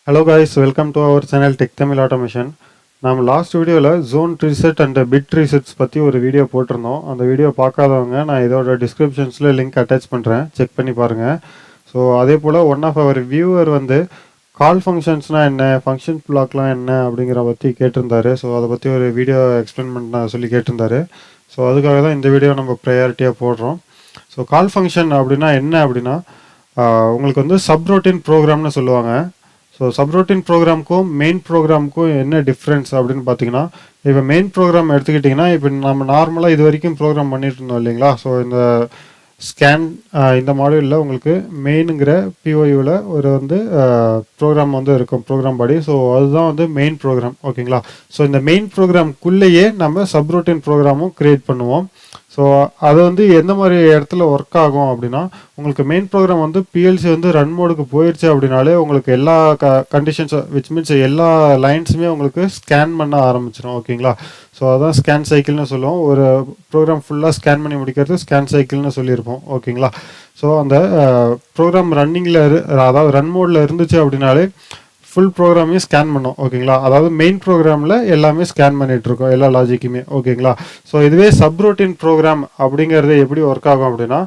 Hello guys, welcome to our channel Tech Tamil Automation. நாம் last வீடியோவில் zone reset and bit ரீசெட்ஸ் பற்றி ஒரு video போட்டிருந்தோம். அந்த வீடியோ பார்க்காதவங்க நான் இதோட டிஸ்கிரிப்ஷன்ஸில் லிங்க் அட்டாச் பண்ணுறேன், செக் பண்ணி பாருங்கள். ஸோ அதே போல் ஒன் ஆஃப் அவர் வியூவர் வந்து கால் ஃபங்க்ஷன்ஸ்னால் என்ன, ஃபங்க்ஷன் பிளாக்லாம் என்ன அப்படிங்கிற பற்றி கேட்டிருந்தாரு. ஸோ அதை பற்றி ஒரு வீடியோ எக்ஸ்பிளைன் பண்ண சொல்லி கேட்டிருந்தாரு. ஸோ அதுக்காக தான் இந்த வீடியோ நம்ம ப்ரையாரிட்டியாக போடுறோம். ஸோ கால் ஃபங்க்ஷன் அப்படின்னா என்ன அப்படின்னா உங்களுக்கு வந்து சப்ரோட்டின் ப்ரோக்ராம்னு சொல்லுவாங்க. ஸோ சப்ரோட்டின் ப்ரோக்ராமுக்கும் மெயின் ப்ரோக்ராமுக்கும் என்ன டிஃப்ரென்ஸ் அப்படின்னு பார்த்தீங்கன்னா, இப்போ மெயின் ப்ரோக்ராம் எடுத்துக்கிட்டிங்கன்னா, இப்போ நம்ம நார்மலாக இது வரைக்கும் ப்ரோக்ராம் பண்ணிட்டு இருந்தோம் இல்லைங்களா. ஸோ இந்த ஸ்கேன் இந்த மாடியூலில் உங்களுக்கு மெயினுங்கிற பிஓயூவில் ஒரு வந்து ப்ரோக்ராம் வந்து இருக்கும், ப்ரோக்ராம் பாடி. ஸோ அதுதான் வந்து மெயின் ப்ரோக்ராம், ஓகேங்களா. ஸோ இந்த மெயின் ப்ரோக்ராம்குள்ளேயே நம்ம சப்ரோட்டின் ப்ரோக்ராமும் க்ரியேட் பண்ணுவோம். ஸோ அது வந்து எந்த மாதிரி இடத்துல ஒர்க் ஆகும் அப்படின்னா, உங்களுக்கு மெயின் ப்ரோக்ராம் வந்து பிஎல்சி வந்து ரன் மோடுக்கு போயிடுச்சு அப்படின்னாலே உங்களுக்கு எல்லா கண்டிஷன்ஸ் விச் மீன்ஸ் எல்லா லைன்ஸுமே உங்களுக்கு ஸ்கேன் பண்ண ஆரம்பிச்சிடும், ஓகேங்களா. ஸோ அதான் ஸ்கேன் சைக்கிள்னு சொல்லுவோம். ஒரு ப்ரோக்ராம் ஃபுல்லாக ஸ்கேன் பண்ணி முடிக்கிறது ஸ்கேன் சைக்கிள்னு சொல்லியிருப்போம், ஓகேங்களா. ஸோ அந்த ப்ரோக்ராம் ரன்னிங்கில் அதாவது ரன் மோடில் இருந்துச்சு அப்படின்னாலே ஃபுல் ப்ரோக்ராமையும் ஸ்கேன் பண்ணோம், ஓகேங்களா. அதாவது மெயின் ப்ரோக்ராமில் எல்லாமே ஸ்கேன் பண்ணிகிட்ருக்கோம், எல்லா லாஜிக்குமே, ஓகேங்களா. ஸோ இதுவே சப்ரோட்டின் ப்ரோக்ராம் அப்படிங்கிறது எப்படி ஒர்க் ஆகும் அப்படின்னா,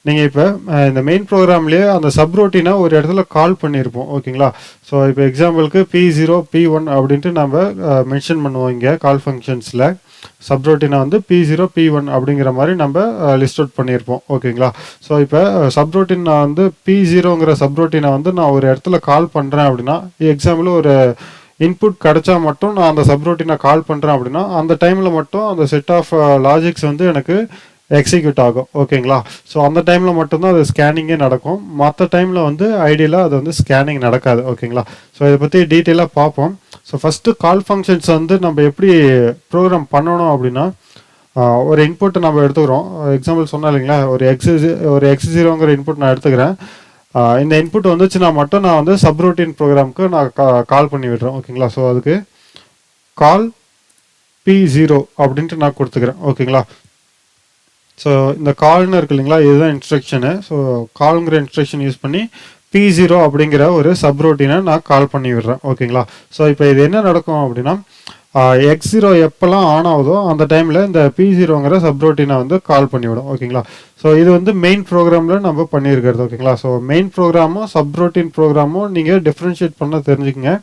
நீங்கள் இப்போ இந்த மெயின் ப்ரோக்ராம்லேயே அந்த சப்ரோட்டினை ஒரு இடத்துல கால் பண்ணியிருப்போம், ஓகேங்களா. ஸோ இப்போ எக்ஸாம்பிளுக்கு P0 P1 அப்படின்ட்டு நம்ம மென்ஷன் பண்ணுவோம் இங்கே கால் ஃபங்க்ஷன்ஸில். சப்ரோட்டினை வந்து P0 P1 அப்படிங்கிற மாதிரி நம்ம லிஸ்ட் அவுட் பண்ணியிருப்போம், ஓகேங்களா. ஸோ இப்போ சப்ரோட்டின் நான் வந்து P0ங்கிற சப்ரோட்டினை வந்து நான் ஒரு இடத்துல கால் பண்ணுறேன் அப்படின்னா, எக்ஸாம்பிள் ஒரு இன்புட் கிடச்சா மட்டும் நான் அந்த சப்ரோட்டினை கால் பண்ணுறேன் அப்படின்னா, அந்த டைமில் மட்டும் அந்த செட் ஆஃப் லாஜிக்ஸ் வந்து எனக்கு எக்ஸிக்யூட் ஆகும், ஓகேங்களா. ஸோ அந்த டைமில் மட்டும்தான் அது ஸ்கேனிங்கே நடக்கும். மற்ற டைமில் வந்து ஐடியலாக அது வந்து ஸ்கேனிங் நடக்காது, ஓகேங்களா. ஸோ இதை பற்றி டீட்டெயிலாக பார்ப்போம். ஸோ ஃபஸ்ட்டு கால் ஃபங்க்ஷன்ஸ் வந்து நம்ம எப்படி ப்ரோக்ராம் பண்ணணும் அப்படின்னா, ஒரு இன்புட்டை நம்ம எடுத்துக்கிறோம். எக்ஸாம்பிள் சொன்னேன் இல்லைங்களா, ஒரு X0ங்கிற இன்புட் நான் எடுத்துக்கிறேன். இந்த இன்புட் வந்துச்சுன்னா மட்டும் நான் வந்து சப்ரோட்டின் ப்ரோக்ராமுக்கு நான் கால் பண்ணி விடுறேன், ஓகேங்களா. ஸோ அதுக்கு கால் P0 அப்படின்ட்டு நான் கொடுத்துக்கிறேன், ஓகேங்களா. ஸோ இந்த கால்னு இருக்கு இல்லைங்களா, இதுதான் இன்ஸ்ட்ரக்ஷனு. ஸோ கால்ங்கிற இன்ஸ்ட்ரக்ஷன் யூஸ் பண்ணி P0 அப்படிங்கிற ஒரு சப்ரோட்டினை நான் கால் பண்ணி விடுறேன், ஓகேங்களா. ஸோ இப்போ இது என்ன நடக்கும் அப்படின்னா, X0 எப்போல்லாம் ஆன் ஆகுதோ அந்த டைமில் இந்த P0ங்கிற சப்ரோட்டினை வந்து கால் பண்ணிவிடும், ஓகேங்களா. ஸோ இது வந்து மெயின் ப்ரோக்ராமில் நம்ம பண்ணியிருக்கிறது, ஓகேங்களா. ஸோ மெயின் ப்ரோக்ராமும் சப்ரோட்டின் ப்ரோக்ராமும் நீங்கள் டிஃப்ரென்ஷியேட் பண்ண தெரிஞ்சுக்கங்க.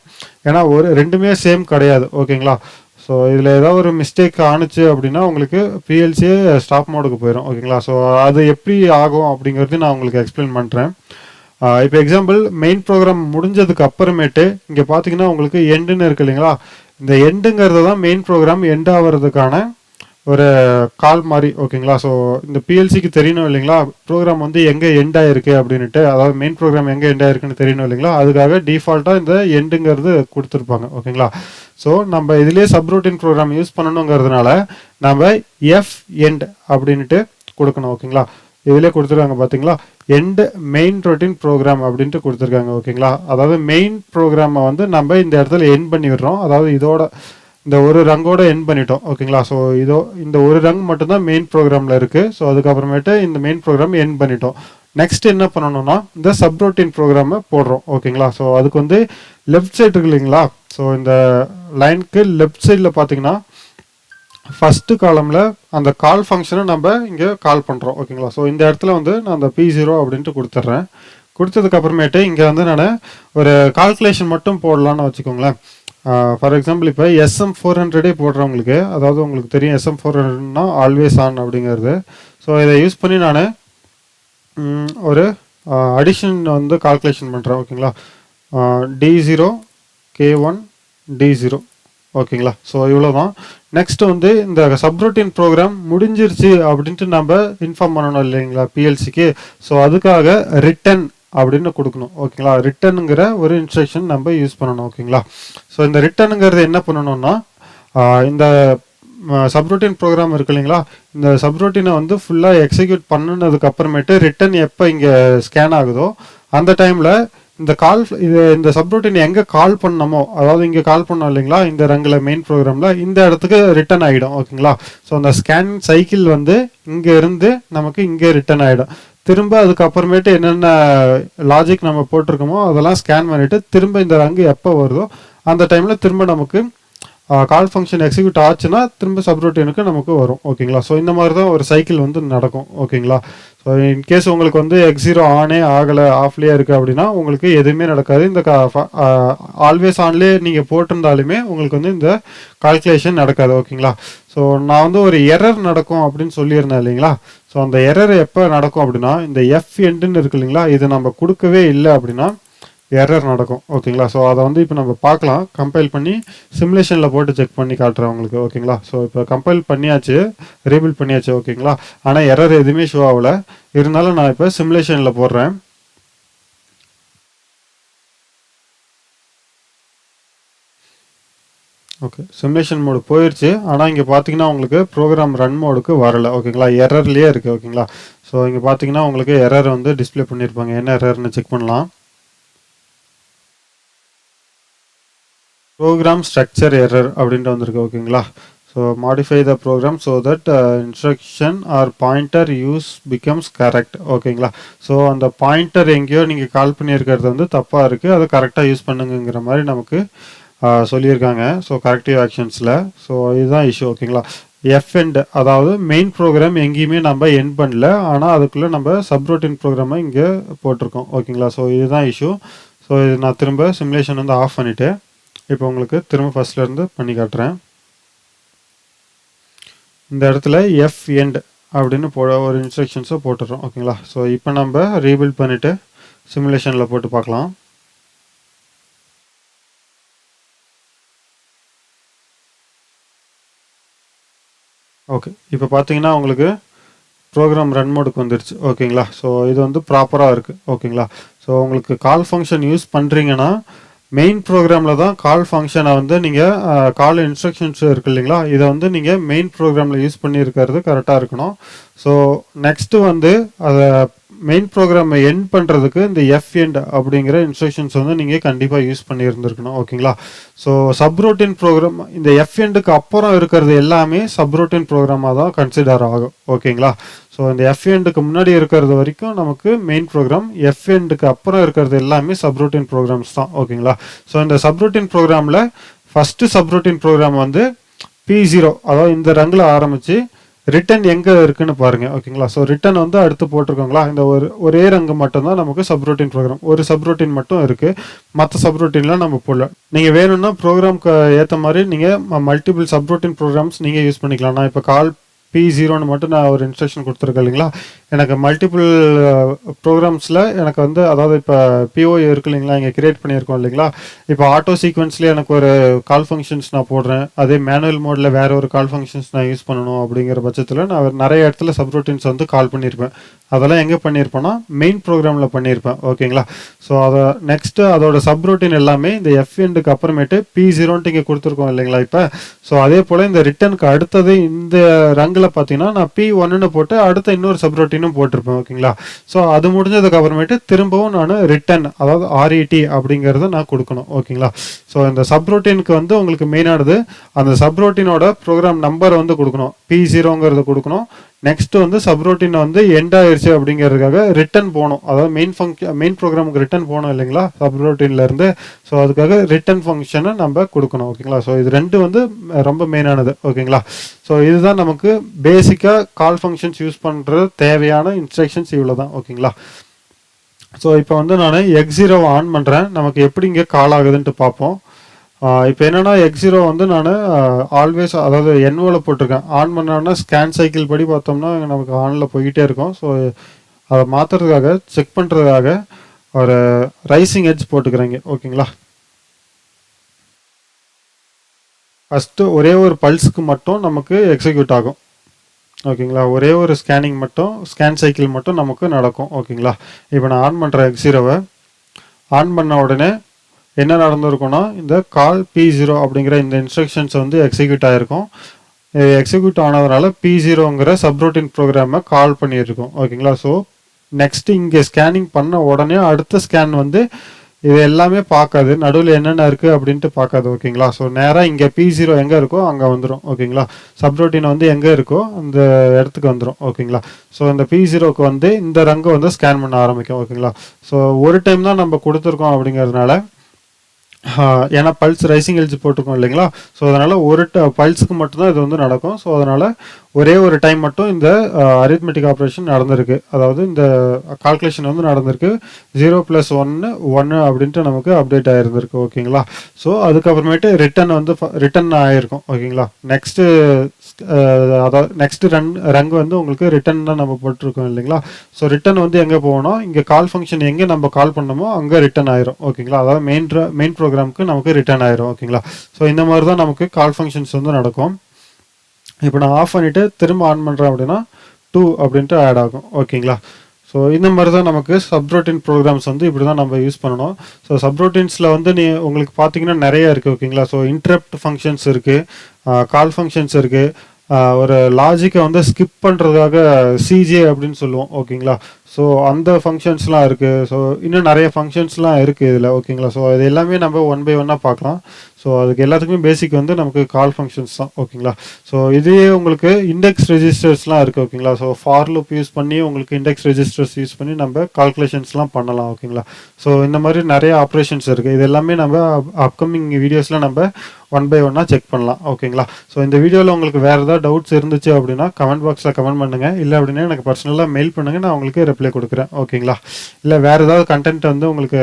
ஏன்னா ரெண்டுமே சேம் கிடையாது, ஓகேங்களா. ஸோ இதில் ஏதாவது ஒரு மிஸ்டேக் ஆணுச்சு அப்படின்னா உங்களுக்கு பிஎல்சியே ஸ்டாப் மோடுக்கு போயிடும், ஓகேங்களா. ஸோ அது எப்படி ஆகும் அப்படிங்கிறது நான் உங்களுக்கு எக்ஸ்பிளைன் பண்ணுறேன். இப்போ எக்ஸாம்பிள் மெயின் ப்ரோக்ராம் முடிஞ்சதுக்கு அப்புறமேட்டு இங்கே பார்த்தீங்கன்னா உங்களுக்கு எண்டுன்னு இருக்கு இல்லைங்களா. இந்த எண்டுங்கிறது தான் மெயின் ப்ரோக்ராம் எண்ட் ஆகிறதுக்கான ஒரு கால் மாதிரி, ஓகேங்களா. ஸோ இந்த பிஎல்சிக்கு தெரியணும் இல்லைங்களா, ப்ரோக்ராம் வந்து எங்கே எண்ட் ஆகிருக்கு அப்படின்ட்டு, அதாவது மெயின் ப்ரோக்ராம் எங்கே எண்ட் ஆகிருக்குன்னு தெரியணும் இல்லைங்களா. அதுக்காக டிஃபால்ட்டாக இந்த எண்டுங்கிறது கொடுத்துருப்பாங்க, ஓகேங்களா. ஸோ நம்ம இதுலேயே சப்ரோட்டின் ப்ரோக்ராம் யூஸ் பண்ணணுங்கிறதுனால நம்ம எஃப் எண்ட் அப்படின்ட்டு கொடுக்கணும், ஓகேங்களா. இதிலே கொடுத்துருக்காங்க பார்த்தீங்களா, எண்ட் மெயின் ரொட்டீன் ப்ரோக்ராம் அப்படின்ட்டு கொடுத்துருக்காங்க, ஓகேங்களா. அதாவது மெயின் ப்ரோக்ராமை வந்து நம்ம இந்த இடத்துல எண்ட் பண்ணி விடுறோம். அதாவது இதோட இந்த ஒரு ரங்கோட எண்ட் பண்ணிட்டோம், ஓகேங்களா. ஸோ இந்த ஒரு ரங் மட்டும்தான் மெயின் ப்ரோக்ராமில் இருக்குது. ஸோ அதுக்கப்புறமேட்டு இந்த மெயின் ப்ரோக்ராம் எண்ட் பண்ணிட்டோம். நெக்ஸ்ட் என்ன பண்ணணும்னா இந்த சப்ரோட்டின் ப்ரோக்ராமை போடுறோம், ஓகேங்களா. ஸோ அதுக்கு வந்து லெஃப்ட் சைடு இருக்கு இல்லைங்களா. ஸோ இந்த லைனுக்கு லெஃப்ட் சைடில் பார்த்தீங்கன்னா ஃபஸ்ட்டு காலமில் அந்த கால் ஃபங்க்ஷனை நம்ம இங்கே கால் பண்ணுறோம், ஓகேங்களா. ஸோ இந்த இடத்துல வந்து நான் அந்த P0 அப்படின்ட்டு கொடுத்துட்றேன். கொடுத்ததுக்கப்புறமேட்டு இங்கே வந்து நான் ஒரு கால்குலேஷன் மட்டும் போடலான்னு வச்சுக்கோங்களேன். ஃபார் எக்ஸாம்பிள் இப்போ SM400 போடுறவங்களுக்கு, அதாவது உங்களுக்கு தெரியும் SM400னா ஆல்வேஸ் ஆன் அப்படிங்கிறது. ஸோ இதை யூஸ் பண்ணி நான் ஒரு அடிஷன் வந்து கால்குலேஷன் பண்ணுறேன், ஓகேங்களா. D0 K1 D0, ஓகேங்களா. ஸோ இவ்வளோ தான். நெக்ஸ்ட் வந்து இந்த சப்ரோட்டின் ப்ரோக்ராம் முடிஞ்சிருச்சு அப்படின்ட்டு நம்ம இன்ஃபார்ம் பண்ணணும் இல்லைங்களா பிஎல்சிக்கு. ஸோ அதுக்காக ரிட்டன் அப்படின்னு கொடுக்கணும், ஓகேங்களா. ரிட்டனுங்கிற ஒரு இன்ஸ்ட்ரக்ஷன் நம்ம யூஸ் பண்ணணும், ஓகேங்களா. ஸோ இந்த ரிட்டனுங்கிறது என்ன பண்ணணும்னா, இந்த சப்ரோட்டின் ப்ரோக்ராம் இருக்கு இல்லைங்களா, இந்த சப்ரோட்டினை வந்து ஃபுல்லாக எக்ஸிக்யூட் பண்ணினதுக்கு அப்புறமேட்டு ரிட்டன் எப்போ இங்கே ஸ்கேன் ஆகுதோ அந்த டைமில் இந்த சப்ரோட்டின் எங்கே கால் பண்ணமோ, அதாவது இங்கே கால் பண்ணோம் இல்லைங்களா இந்த ரங்கில் மெயின் ப்ரோக்ராமில், இந்த இடத்துக்கு ரிட்டன் ஆகிடும், ஓகேங்களா. ஸோ அந்த ஸ்கேன் சைக்கிள் வந்து இங்கே இருந்து நமக்கு இங்கே ரிட்டன் ஆகிடும். திரும்ப அதுக்கப்புறமேட்டு என்னென்ன லாஜிக் நம்ம போட்டிருக்கோமோ அதெல்லாம் ஸ்கேன் பண்ணிவிட்டு திரும்ப இந்த ரங்கு எப்போ வருதோ அந்த டைமில் திரும்ப நமக்கு கால் ஃபங்க்ஷன் எக்ஸிக்யூட் ஆச்சுன்னா திரும்ப சப்ரூட்டீனுக்கு நமக்கு வரும். ஓகேங்களா? ஸோ இந்த மாதிரி தான் ஒரு சைக்கிள் வந்து நடக்கும். ஓகேங்களா? ஸோ இன்கேஸ் உங்களுக்கு வந்து X0 ஆனே ஆகலை, ஆஃப்லேயே இருக்குது அப்படின்னா உங்களுக்கு எதுவுமே நடக்காது. இந்த ஆல்வேஸ் ஆன்லேயே நீங்கள் போட்டிருந்தாலுமே உங்களுக்கு வந்து இந்த கால்குலேஷன் நடக்காது. ஓகேங்களா? ஸோ நான் வந்து ஒரு எரர் நடக்கும் அப்படின்னு சொல்லியிருந்தேன் இல்லைங்களா? ஸோ அந்த எரர் எப்போ நடக்கும் அப்படின்னா இந்த எஃப் எண்டுன்னு இருக்கு இல்லைங்களா, இது நம்ம கொடுக்கவே இல்லை அப்படின்னா எரர் நடக்கும். ஓகேங்களா? ஸோ அதை வந்து இப்போ நம்ம பார்க்கலாம். கம்பைல் பண்ணி சிமுலேஷனில் போட்டு செக் பண்ணி காட்டுறேன் உங்களுக்கு. ஓகேங்களா? ஸோ இப்போ கம்பைல் பண்ணியாச்சு, ரீபில்ட் பண்ணியாச்சு. ஓகேங்களா? ஆனால் எரர் எதுவுமே ஷோ ஆகலை. இருந்தாலும் நான் இப்போ சிமுலேஷனில் போடுறேன். ஓகே, சிமுலேஷன் மோடு போயிடுச்சு. ஆனால் இங்கே பார்த்தீங்கன்னா உங்களுக்கு ப்ரோக்ராம் ரன் மோடுக்கு வரலை. ஓகேங்களா? எரர்லேயே இருக்குது. ஓகேங்களா? ஸோ இங்கே பார்த்தீங்கன்னா உங்களுக்கு எரர் வந்து டிஸ்பிளே பண்ணியிருப்பாங்க. என்ன எரர்னு செக் பண்ணலாம். ப்ரோக்ராம் ஸ்ட்ரக்சர் எரர் அப்படின்ட்டு வந்திருக்கு. ஓகேங்களா? So modify the program so that instruction or pointer use becomes correct. ஓகேங்களா? ஸோ அந்த பாயிண்டர் எங்கேயோ நீங்கள் கால் பண்ணியிருக்கிறது வந்து தப்பாக இருக்குது, அதை கரெக்டாக யூஸ் பண்ணுங்கிற மாதிரி நமக்கு சொல்லியிருக்காங்க. ஸோ கரெக்டிவ் ஆக்ஷன்ஸில். ஸோ இதுதான் இஷ்யூ. ஓகேங்களா? எஃப் எண்ட், அதாவது மெயின் ப்ரோக்ராம் எங்கேயுமே நம்ம எண்ட் பண்ணல, ஆனால் அதுக்குள்ளே நம்ம சப்ரூட்டின் ப்ரோக்ராமை இங்கே போட்டிருக்கோம். ஓகேங்களா? ஸோ இதுதான் இஷ்யூ. ஸோ இது நான் திரும்ப சிமுலேஷன் வந்து ஆஃப் பண்ணிவிட்டு இப்போ உங்களுக்கு திரும்ப ஃபர்ஸ்ட்லேருந்து பண்ணி காட்டுறேன். இந்த இடத்துல எஃப் எண்ட் அப்படின்னு ஒரு இன்ஸ்ட்ரக்ஷன்ஸை போட்டுடுறோம். ஓகேங்களா? ஸோ இப்போ நம்ம ரீபில்ட் பண்ணிவிட்டு சிமுலேஷனில் போட்டு பார்க்கலாம். ஓகே, இப்போ பார்த்தீங்கன்னா உங்களுக்கு ப்ரோக்ராம் ரன் மோடுக்கு வந்துடுச்சு. ஓகேங்களா? ஸோ இது வந்து ப்ராப்பராக இருக்குது. ஓகேங்களா? ஸோ உங்களுக்கு கால் ஃபங்க்ஷன் யூஸ் பண்ணுறீங்கன்னா மெயின் ப்ரோக்ராமில் தான் கால் ஃபங்க்ஷனை வந்து நீங்கள் கால் இன்ஸ்ட்ரக்ஷன்ஸ் இருக்குது இல்லைங்களா, இதை வந்து நீங்கள் மெயின் ப்ரோக்ராமில் யூஸ் பண்ணியிருக்கிறது கரெக்டாக இருக்கணும். ஸோ நெக்ஸ்ட்டு வந்து அதை மெயின் ப்ரோக்ராமை எண்ட் பண்ணுறதுக்கு இந்த எஃப் எண்ட் அப்படிங்கிற இன்ஸ்ட்ரக்ஷன்ஸ் வந்து நீங்கள் கண்டிப்பாக யூஸ் பண்ணியிருந்துருக்கணும். ஓகேங்களா? ஸோ சப்ரூட்டின் ப்ரோக்ராம் இந்த எஃப் எண்டுக்கு அப்புறம் இருக்கிறது எல்லாமே சப்ரூட்டின் ப்ரோக்ராமாக தான் கன்சிடர் ஆகும். ஓகேங்களா? ஸோ இந்த எஃப் எண்டுக்கு முன்னாடி இருக்கிறது வரைக்கும் நமக்கு மெயின் ப்ரோக்ராம், எஃப் எண்டுக்கு அப்புறம் இருக்கிறது எல்லாமே சப்ரூட்டின் ப்ரோக்ராம்ஸ் தான். ஓகேங்களா? ஸோ இந்த சப்ரூட்டின் ப்ரோக்ராமில் ஃபஸ்ட்டு சப்ரூட்டின் ப்ரோக்ராம் வந்து P0, அதாவது இந்த ரங்கில் ஆரம்பித்து ரிட்டன் எங்கே இருக்குன்னு பாருங்கள். ஓகேங்களா? ஸோ ரிட்டன் வந்து அடுத்து போட்டிருக்கோங்களா, இந்த ஒரே ரங்கு மட்டும்தான் நமக்கு சப்ரூட்டின் ப்ரோக்ராம், ஒரு சப்ரூட்டின் மட்டும் இருக்குது, மற்ற சப்ரூட்டின்லாம் நம்ம போடல. நீங்கள் வேணும்னா ப்ரோக்ராம்க்கு ஏற்ற மாதிரி நீங்கள் மல்டிபிள் சப்ரூட்டின் ப்ரோக்ராம்ஸ் நீங்கள் யூஸ் பண்ணிக்கலாம். நான் இப்போ கால் P0ன்னு மட்டும் நான் ஒரு இன்ஸ்ட்ரக்ஷன் கொடுத்துருக்கேன் இல்லைங்களா, எனக்கு மல்டிபிள் ப்ரோக்ராம்ஸில் எனக்கு வந்து, அதாவது இப்போ POA இருக்கு இல்லைங்களா, இங்கே கிரியேட் பண்ணியிருக்கோம் இல்லைங்களா, இப்போ ஆட்டோ சீக்வன்ஸ்லேயே எனக்கு ஒரு கால் ஃபங்க்ஷன்ஸ் நான் போடுறேன், அதே மேனுவல் மோடில் வேறு ஒரு கால் ஃபங்க்ஷன்ஸ் நான் யூஸ் பண்ணணும் அப்படிங்கிற பட்சத்தில் நான் நிறைய இடத்துல சப்ரூட்டின்ஸ் வந்து கால் பண்ணியிருப்பேன். அதெல்லாம் எங்கே பண்ணியிருப்பேன்னா மெயின் ப்ரோக்ராமில் பண்ணியிருப்பேன். ஓகேங்களா? ஸோ அதை நெக்ஸ்ட்டு அதோட சப்ரூட்டின் எல்லாமே இந்த எஃப் எண்டுக்கு அப்புறமேட்டு P0ன்ட்டு இங்கே கொடுத்துருக்கோம் இல்லைங்களா இப்போ. ஸோ அதே போல் இந்த ரிட்டனுக்கு அடுத்தது இந்த ரங்கில் பார்த்தீங்கன்னா நான் P1ன்னு போட்டு அடுத்த இன்னொரு சப்ரூட்டினும் போட்டிருப்பேன். ஓகேங்களா? ஸோ அது முடிஞ்சதுக்கு அப்புறமேட்டு திரும்பவும் நான் ரிட்டன், அதாவது RET அப்படிங்கிறத நான் கொடுக்கணும். ஓகேங்களா? ஸோ இந்த சப்ரூட்டினுக்கு வந்து உங்களுக்கு மெயினானது அந்த சப்ரூட்டினோட ப்ரோக்ராம் நம்பர் வந்து கொடுக்கணும், P0ங்கிறத கொடுக்கணும். நெக்ஸ்ட்டு வந்து சப்ரூட்டின் வந்து எண்ட் ஆயிடுச்சு அப்படிங்கிறதுக்காக ரிட்டன் போகணும், அதாவது மெயின் ப்ரோக்ராமுக்கு ரிட்டன் போகணும் இல்லைங்களா சப்ரூட்டின்லேருந்து. ஸோ அதுக்காக ரிட்டன் ஃபங்க்ஷனை நம்ம கொடுக்கணும். ஓகேங்களா? ஸோ இது ரெண்டு வந்து ரொம்ப மெயினானது. ஓகேங்களா? ஸோ இதுதான் நமக்கு பேசிக்காக கால் ஃபங்க்ஷன்ஸ் யூஸ் பண்ணுறது தேவையான இன்ஸ்ட்ரக்ஷன்ஸ் இவ்வளோ தான். ஓகேங்களா? ஸோ இப்போ வந்து நான் X0 ஆன் பண்ணுறேன், நமக்கு எப்படி இங்கே கால் ஆகுதுன்ட்டு பார்ப்போம். இப்போ என்னென்னா X0 வந்து நான் ஆல்வேஸ், அதாவது என்ஓவில் போட்டிருக்கேன், ஆன் பண்ணோன்னா ஸ்கேன் சைக்கிள் படி பார்த்தோம்னா நமக்கு ஆனில் போய்கிட்டே இருக்கும். ஸோ அதை மாற்றுறதுக்காக, செக் பண்ணுறதுக்காக ஒரு ரைசிங் எட்ஜ் போட்டுக்கிறேங்க. ஓகேங்களா? ஃபஸ்ட்டு ஒரே ஒரு பல்ஸுக்கு மட்டும் நமக்கு எக்ஸிக்யூட் ஆகும். ஓகேங்களா? ஒரே ஒரு ஸ்கேனிங் மட்டும், ஸ்கேன் சைக்கிள் மட்டும் நமக்கு நடக்கும். ஓகேங்களா? இப்போ நான் ஆன் பண்ணுறேன் X0வை. ஆன் பண்ண உடனே என்ன நடந்திருக்கும்னா இந்த கால் P0 அப்படிங்கிற இந்த இன்ஸ்ட்ரக்ஷன்ஸ் வந்து எக்ஸிக்யூட் ஆகிருக்கும். எக்ஸிக்யூட் ஆனதுனால P0ங்கிற சப்ரூட்டின் ப்ரோக்ராமை கால் பண்ணியிருக்கோம். ஓகேங்களா? ஸோ நெக்ஸ்ட்டு இங்கே ஸ்கேனிங் பண்ண உடனே அடுத்த ஸ்கேன் வந்து இது எல்லாமே பார்க்காது, நடுவில் என்னென்ன இருக்குது அப்படின்ட்டு பார்க்காது. ஓகேங்களா? ஸோ நேராக இங்கே P0 எங்கே இருக்கோ அங்கே வந்துடும். ஓகேங்களா? சப்ரூட்டீன் வந்து எங்கே இருக்கோ அந்த இடத்துக்கு வந்துடும். ஓகேங்களா? ஸோ இந்த P0க்கு வந்து இந்த ரங்கை வந்து ஸ்கேன் பண்ண ஆரம்பிக்கும். ஓகேங்களா? ஸோ ஒரு டைம் தான் நம்ம கொடுத்துருக்கோம் அப்படிங்கிறதுனால, ஏன்னா பல்ஸ் ரைசிங் எல்ஜி போட்டிருக்கோம் இல்லைங்களா? ஸோ அதனால் ஒரு பல்ஸுக்கு மட்டும்தான் இது வந்து நடக்கும். ஸோ அதனால் ஒரே ஒரு டைம் மட்டும் இந்த அரித்மெட்டிக் ஆப்ரேஷன் நடந்திருக்கு, அதாவது இந்த கால்குலேஷன் வந்து நடந்திருக்கு. 0 + 1 1 அப்படின்ட்டு நமக்கு அப்டேட் ஆகிருந்திருக்கு. ஓகேங்களா? ஸோ அதுக்கப்புறமேட்டு ரிட்டன் ஆகிருக்கும். ஓகேங்களா? நெக்ஸ்ட்டு அதாவது நெக்ஸ்ட்டு ரங் வந்து உங்களுக்கு ரிட்டன் தான் நம்ம போட்டிருக்கோம் இல்லைங்களா? ஸோ ரிட்டன் வந்து எங்கே போகணும், இங்கே கால் ஃபங்க்ஷன் எங்கே நம்ம கால் பண்ணமோ அங்கே ரிட்டன் ஆயிரும். ஓகேங்களா? அதாவது மெயின் ப்ரோக்ராமுக்கு நமக்கு ரிட்டன் ஆயிரும். ஓகேங்களா? ஸோ இந்த மாதிரி தான் நமக்கு கால் ஃபங்க்ஷன்ஸ் வந்து நடக்கும். இப்போ நான் ஆஃப் பண்ணிவிட்டு திரும்ப ஆன் பண்ணுறேன் அப்படின்னா 2 அப்படின்ட்டு ஆட் ஆகும். ஓகேங்களா? ஸோ இந்த மாதிரி தான் நமக்கு சப்ரூட்டின் ப்ரோக்ராம்ஸ் வந்து இப்படி தான் நம்ம யூஸ் பண்ணணும். ஸோ சப்ரூட்டின்ஸில் வந்து உங்களுக்கு பார்த்தீங்கன்னா நிறைய இருக்குது. ஓகேங்களா? ஸோ இன்டரப்ட் ஃபங்க்ஷன்ஸ் இருக்குது, கால் ஃபங்க்ஷன்ஸ் இருக்குது, ஒரு லாஜிக்கை வந்து ஸ்கிப் பண்ணுறதுக்காக சிஜே அப்படின்னு சொல்லுவோம். ஓகேங்களா? ஸோ அந்த ஃபங்க்ஷன்ஸ்லாம் இருக்குது. ஸோ இன்னும் நிறைய ஃபங்க்ஷன்ஸ்லாம் இருக்குது இதில். ஓகேங்களா? ஸோ இது எல்லாமே நம்ம 1 by 1 பார்க்கலாம். ஸோ அதுக்கு எல்லாத்துக்குமே பேசிக் வந்து நமக்கு கால் ஃபங்க்ஷன்ஸ் தான். ஓகேங்களா? ஸோ இதே உங்களுக்கு இண்டெக்ஸ் ரெஜிஸ்டர்ஸ்லாம் இருக்குது. ஓகேங்களா? ஸோ ஃபார் லூப் யூஸ் பண்ணி உங்களுக்கு இண்டெக்ஸ் ரெஜிஸ்டர்ஸ் யூஸ் பண்ணி நம்ம கால்குலேஷன்ஸ்லாம் பண்ணலாம். ஓகேங்களா? ஸோ இந்த மாதிரி நிறைய ஆப்ரேஷன்ஸ் இருக்குது. இது எல்லாமே நம்ம அப்கமிங் வீடியோஸில் நம்ம 1 by 1 செக் பண்ணலாம். ஓகேங்களா? ஸோ இந்த வீடியோவில் உங்களுக்கு வேறு ஏதாவது டவுட்ஸ் இருந்துச்சு அப்படின்னா கமெண்ட் பாக்ஸில் கமெண்ட் பண்ணுங்கள். இல்லை அப்படின்னா எனக்கு பர்சனலாக மெயில் பண்ணுங்கள், நான் உங்களுக்கு ரிப்ளை கொடுக்குறேன். ஓகேங்களா? இல்லை வேறு ஏதாவது கண்டென்ட் வந்து உங்களுக்கு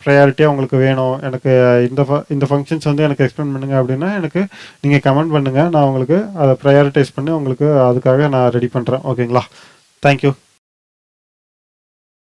ப்ரையாரிட்டியாக உங்களுக்கு வேணும், எனக்கு இந்த ஃபங்க்ஷன்ஸ் வந்து எனக்கு எக்ஸ்பிளைன் பண்ணுங்கள் அப்படின்னா எனக்கு நீங்கள் கமெண்ட் பண்ணுங்கள். நான் உங்களுக்கு அதை ப்ரையாரிட்டைஸ் பண்ணி உங்களுக்கு அதுக்காக நான் ரெடி பண்ணுறேன். ஓகேங்களா? தேங்க்யூ.